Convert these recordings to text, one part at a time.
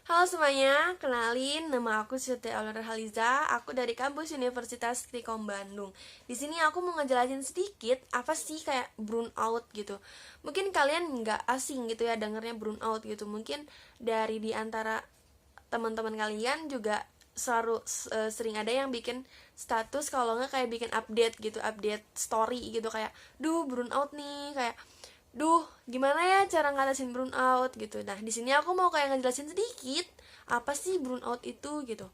Halo semuanya, kenalin nama aku Siti Aulur Haliza. Aku dari kampus Universitas Tikom Bandung. Di sini aku mau ngejelasin sedikit apa sih kayak burnout gitu. Mungkin kalian nggak asing gitu ya dengernya burnout gitu. Mungkin dari di antara teman-teman kalian juga selalu sering ada yang bikin status kalau nggak kayak bikin update gitu, update story gitu kayak, duh burnout nih, kayak duh gimana ya cara ngatasin burnout gitu. Nah di sini aku mau kayak ngejelasin sedikit apa sih burnout itu gitu.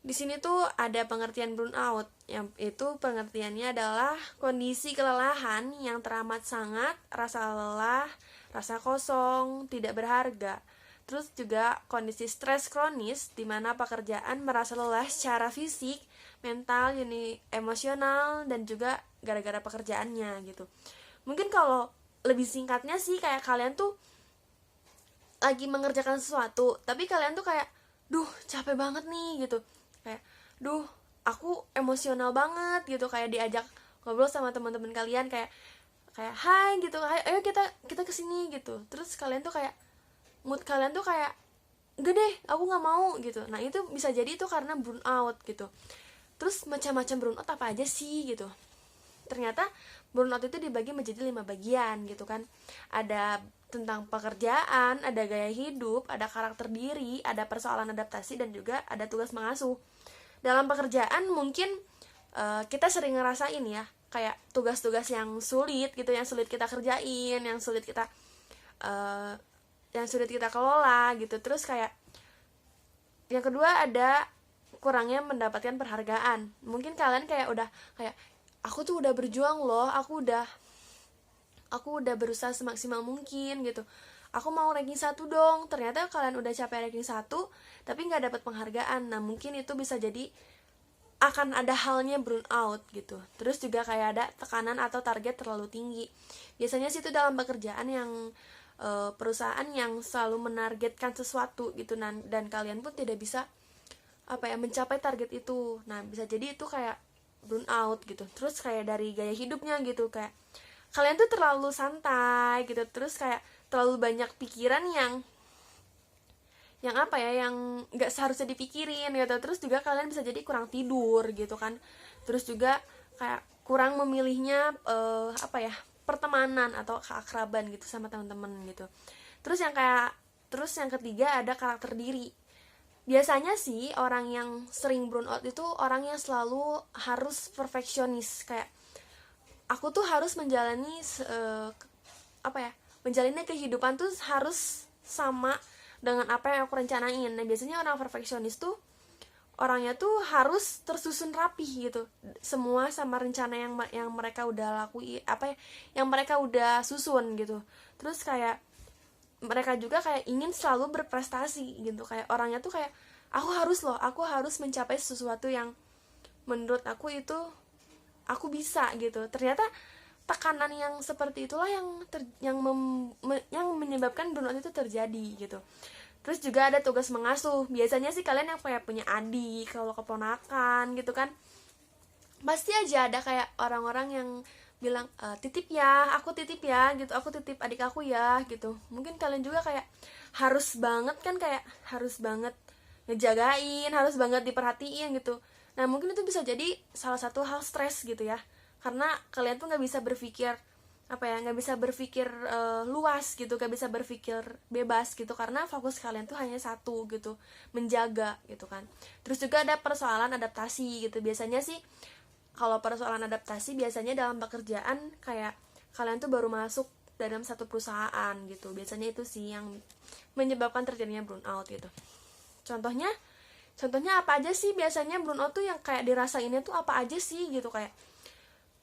Di sini tuh ada pengertian burnout, yang itu pengertiannya adalah kondisi kelelahan yang teramat sangat, rasa lelah, rasa kosong, tidak berharga. Terus juga kondisi stres kronis di mana pekerjaan merasa lelah secara fisik, mental, emosional, dan juga gara-gara pekerjaannya gitu. Mungkin kalau lebih singkatnya sih kayak kalian tuh lagi mengerjakan sesuatu tapi kalian tuh kayak duh capek banget nih gitu, kayak duh aku emosional banget gitu, kayak diajak ngobrol sama teman-teman kalian kayak kayak hai gitu, ayo kita kita kesini gitu, terus kalian tuh kayak mood kalian tuh kayak enggak deh aku nggak mau gitu. Nah itu bisa jadi itu karena burnout gitu. Terus macam-macam burnout apa aja sih gitu. Ternyata burnout itu dibagi menjadi 5 bagian gitu kan. Ada tentang pekerjaan, ada gaya hidup, ada karakter diri, ada persoalan adaptasi, dan juga ada tugas mengasuh. Dalam pekerjaan mungkin kita sering ngerasain ya, kayak tugas-tugas yang sulit gitu, yang sulit kita kerjain, uh, yang sulit kita kelola gitu. Terus kayak yang kedua ada kurangnya mendapatkan penghargaan. Mungkin kalian kayak udah kayak aku tuh udah berjuang loh, aku udah berusaha semaksimal mungkin gitu, aku mau ranking 1 dong, ternyata kalian udah capek ranking 1 tapi nggak dapat penghargaan. Nah mungkin itu bisa jadi akan ada halnya burnout gitu. Terus juga kayak ada tekanan atau target terlalu tinggi. Biasanya sih itu dalam pekerjaan yang perusahaan yang selalu menargetkan sesuatu gitu, dan kalian pun tidak bisa mencapai target itu. Nah bisa jadi itu kayak burnout gitu. Terus kayak dari gaya hidupnya gitu, kayak kalian tuh terlalu santai gitu, terus kayak terlalu banyak pikiran yang nggak seharusnya dipikirin gitu. Terus juga kalian bisa jadi kurang tidur gitu kan. Terus juga kayak kurang memilihnya pertemanan atau keakraban gitu sama teman-teman gitu. Terus yang ketiga ada karakter diri. Biasanya sih orang yang sering burnout itu orang yang selalu harus perfeksionis, kayak aku tuh harus menjalani menjalani kehidupan tuh harus sama dengan apa yang aku rencanain. Nah biasanya orang perfeksionis tuh orangnya tuh harus tersusun rapi gitu, semua sama rencana yang mereka udah lakui, yang mereka udah susun gitu. Terus kayak mereka juga kayak ingin selalu berprestasi gitu, kayak orangnya tuh kayak aku harus mencapai sesuatu yang menurut aku itu aku bisa gitu. Ternyata tekanan yang seperti itulah yang menyebabkan burnout itu terjadi gitu. Terus juga ada tugas mengasuh. Biasanya sih kalian yang kayak punya adik, kalau keponakan gitu kan, pasti aja ada kayak orang-orang yang bilang titip ya, aku titip ya gitu, aku titip adik aku ya gitu. Mungkin kalian juga kayak harus banget kan, kayak harus banget ngejagain, harus banget diperhatiin gitu. Nah mungkin itu bisa jadi salah satu hal stres gitu ya, karena kalian tuh nggak bisa berpikir nggak bisa berpikir luas gitu, nggak bisa berpikir bebas gitu, karena fokus kalian tuh hanya satu gitu, menjaga gitu kan. Terus juga ada persoalan adaptasi gitu. Biasanya sih kalau persoalan adaptasi biasanya dalam pekerjaan, kayak kalian tuh baru masuk dalam satu perusahaan gitu, biasanya itu sih yang menyebabkan terjadinya burnout gitu. Contohnya contohnya apa aja sih biasanya burnout tuh yang kayak dirasainnya tuh apa aja sih gitu. Kayak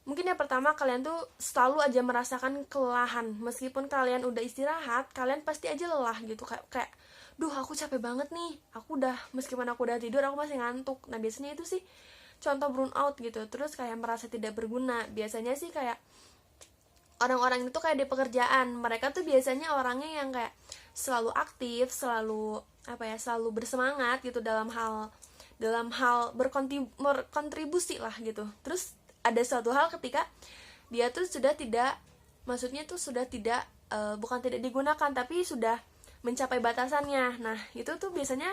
mungkin yang pertama, kalian tuh selalu aja merasakan kelelahan. Meskipun kalian udah istirahat, kalian pasti aja lelah gitu. Kayak duh aku capek banget nih, meskipun aku udah tidur aku masih ngantuk. Nah biasanya itu sih contoh burnout gitu. Terus kayak merasa tidak berguna. Biasanya sih kayak orang-orang itu kayak di pekerjaan, mereka tuh biasanya orangnya yang kayak selalu aktif, selalu bersemangat gitu dalam hal berkontribusi lah gitu. Terus ada suatu hal ketika dia tuh sudah tidak, maksudnya tuh sudah tidak bukan tidak digunakan, tapi sudah mencapai batasannya. Nah itu tuh biasanya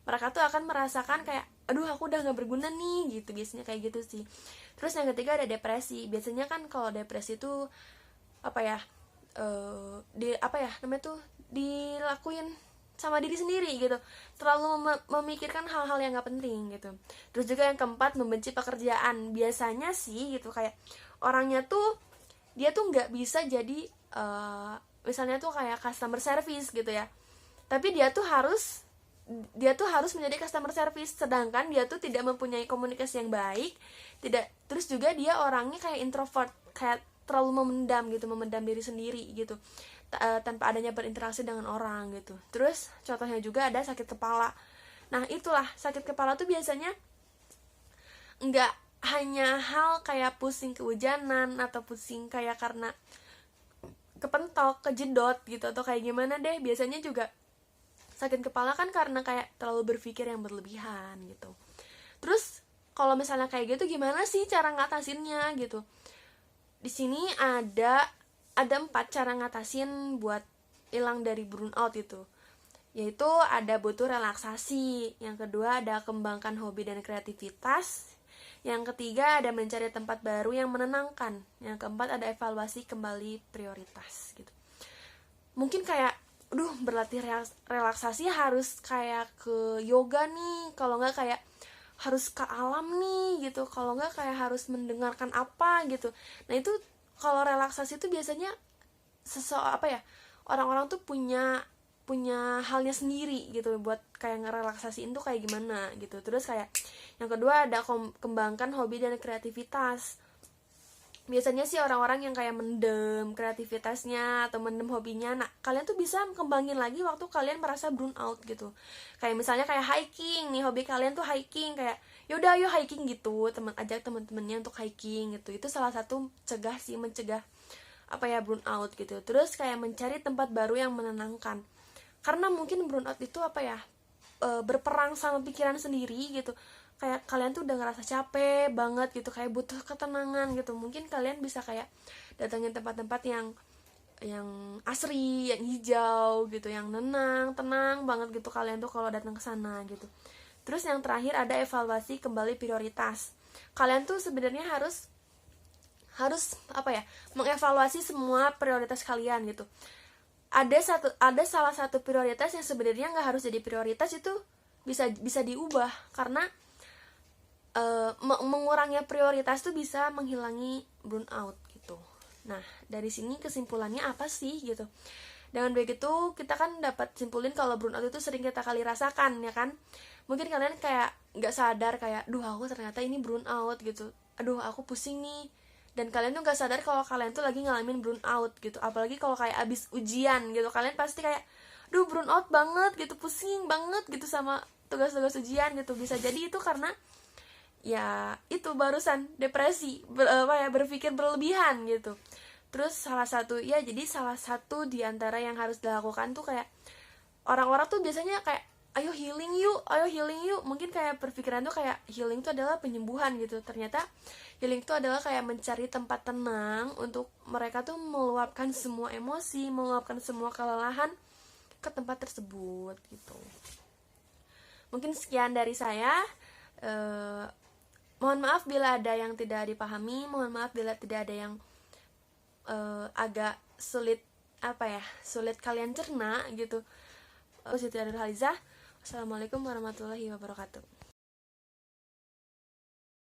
mereka tuh akan merasakan kayak aduh aku udah nggak berguna nih gitu, biasanya kayak gitu sih. Terus yang ketiga ada depresi. Biasanya kan kalau depresi tuh apa ya, apa ya namanya tuh, dilakuin sama diri sendiri gitu, terlalu memikirkan hal-hal yang nggak penting gitu. Terus juga yang keempat, membenci pekerjaan. Biasanya sih gitu kayak orangnya tuh dia tuh nggak bisa jadi misalnya tuh kayak customer service gitu ya, tapi dia tuh harus menjadi customer service, sedangkan dia tuh tidak mempunyai komunikasi yang baik, tidak, terus juga dia orangnya kayak introvert, kayak terlalu memendam diri sendiri gitu, tanpa adanya berinteraksi dengan orang gitu. Terus contohnya juga ada sakit kepala. Nah itulah, sakit kepala tuh biasanya nggak hanya hal kayak pusing kehujanan atau pusing kayak karena kepentok, kejedot gitu atau kayak gimana deh, biasanya juga sakit kepala kan karena kayak terlalu berpikir yang berlebihan gitu. Terus kalau misalnya kayak gitu gimana sih cara ngatasinnya gitu? Di sini ada 4 cara ngatasin buat hilang dari burnout itu. Yaitu ada butuh relaksasi, yang kedua ada kembangkan hobi dan kreativitas, yang ketiga ada mencari tempat baru yang menenangkan, yang keempat ada evaluasi kembali prioritas gitu. Mungkin kayak berlatih relaksasi harus kayak ke yoga nih, kalau nggak kayak harus ke alam nih gitu, kalau nggak kayak harus mendengarkan apa gitu. Nah itu kalau relaksasi itu biasanya apa ya, orang-orang tuh punya halnya sendiri gitu buat kayak ngerelaksasiin tuh kayak gimana gitu. Terus kayak yang kedua ada kembangkan hobi dan kreativitas. Biasanya sih orang-orang yang kayak mendem kreativitasnya atau mendem hobinya, nah kalian tuh bisa kembangin lagi waktu kalian merasa burn out gitu. Kayak misalnya kayak hiking nih, hobi kalian tuh hiking, kayak yaudah ayo hiking gitu, ajak temen-temennya untuk hiking gitu. Itu salah satu mencegah apa ya, burn out gitu. Terus kayak mencari tempat baru yang menenangkan, karena mungkin burn out itu apa ya, berperang sama pikiran sendiri gitu. Kayak kalian tuh udah ngerasa capek banget gitu, kayak butuh ketenangan gitu. Mungkin kalian bisa kayak datangin tempat-tempat yang asri, yang hijau gitu, yang tenang banget gitu kalian tuh kalau datang ke sana gitu. Terus yang terakhir ada evaluasi kembali prioritas. Kalian tuh sebenarnya harus apa ya, mengevaluasi semua prioritas kalian gitu. Ada salah satu prioritas yang sebenarnya nggak harus jadi prioritas, itu bisa diubah, karena mengurangnya prioritas tuh bisa menghilangi burnout gitu. Nah dari sini kesimpulannya apa sih gitu? Dengan begitu kita kan dapat simpulin kalau burnout itu sering kita kali rasakan ya kan. Mungkin kalian kayak nggak sadar kayak, duh aku ternyata ini burnout gitu, aduh aku pusing nih. Dan kalian tuh nggak sadar kalau kalian tuh lagi ngalamin burnout gitu. Apalagi kalau kayak abis ujian gitu, kalian pasti kayak, duh burnout banget gitu, pusing banget gitu sama tugas-tugas ujian gitu. Bisa jadi itu karena ya itu barusan depresi, berpikir berlebihan gitu. Terus salah satu diantara yang harus dilakukan tuh kayak orang-orang tuh biasanya kayak ayo healing yuk. Mungkin kayak perpikiran tuh kayak healing tuh adalah penyembuhan gitu. Ternyata healing tuh adalah kayak mencari tempat tenang untuk mereka tuh meluapkan semua emosi, meluapkan semua kelelahan ke tempat tersebut gitu. Mungkin sekian dari saya. Mohon maaf bila ada yang tidak dipahami, mohon maaf bila tidak ada yang agak sulit kalian cerna gitu. Siti Nurhaliza. Assalamualaikum warahmatullahi wabarakatuh.